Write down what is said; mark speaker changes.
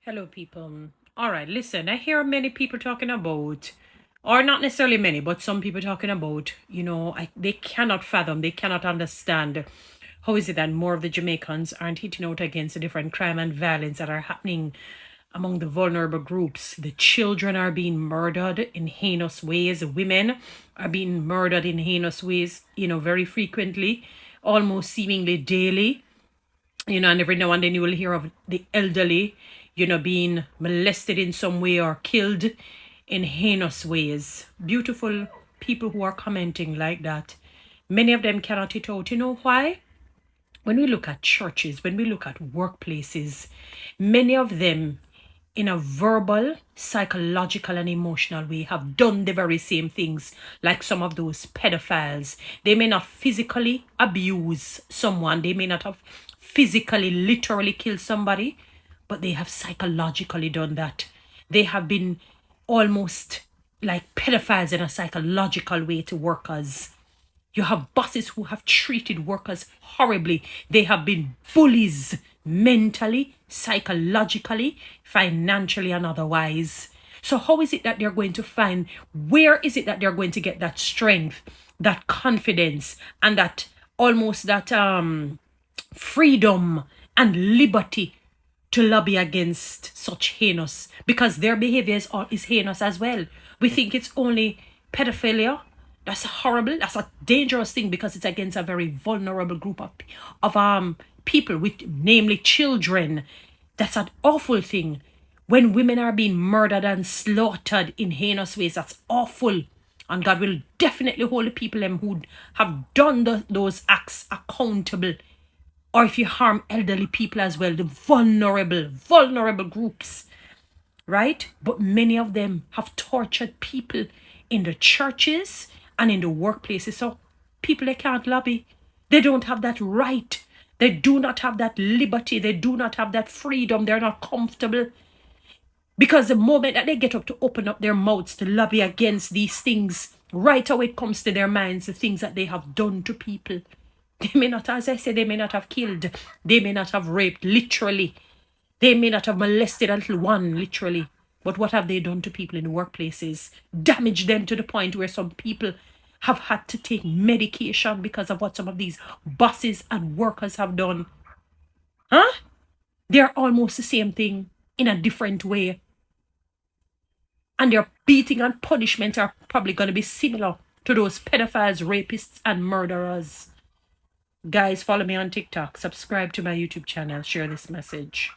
Speaker 1: Hello, people. All right, listen, I hear many people talking about, or not necessarily many, but some people talking about, they cannot fathom, they cannot understand how is it that more of the Jamaicans aren't hitting out against the different crime and violence that are happening among the vulnerable groups. The children are being murdered in heinous ways, women are being murdered in heinous ways, very frequently, almost seemingly daily. And every now and then you will hear of the elderly, being molested in some way or killed in heinous ways. Beautiful people who are commenting like that. Many of them cannot hit out. You know why? When we look at churches, when we look at workplaces, many of them, in a verbal, psychological, and emotional way, have done the very same things like some of those pedophiles. They may not physically abuse someone, they may not have physically, literally killed somebody, but they have psychologically done that. They have been almost like pedophiles in a psychological way to workers. You have bosses who have treated workers horribly. They have been bullies mentally, psychologically, financially, and otherwise. So, how is it that they're going to find, where is it that they're going to get that strength, that confidence, and that almost that freedom and liberty to lobby against such heinous, because their behavior is heinous as well. We think it's only pedophilia. That's horrible. That's a dangerous thing because it's against a very vulnerable group of people, with namely children. That's an awful thing. When women are being murdered and slaughtered in heinous ways, that's awful. And God will definitely hold the people who have done those acts accountable. Or if you harm elderly people as well, the vulnerable groups, right? But many of them have tortured people in the churches and in the workplaces. So people, they can't lobby. They don't have that right. They do not have that liberty. They do not have that freedom. They're not comfortable. Because the moment that they get up to open up their mouths to lobby against these things, right away it comes to their minds the things that they have done to people. They may not, as I said, they may not have killed. They may not have raped, literally. They may not have molested a little one, literally. But what have they done to people in the workplaces? Damaged them to the point where some people have had to take medication because of what some of these bosses and workers have done. Huh? They're almost the same thing in a different way. And their beating and punishment are probably going to be similar to those pedophiles, rapists, and murderers. Guys, follow me on TikTok, subscribe to my YouTube channel, share this message.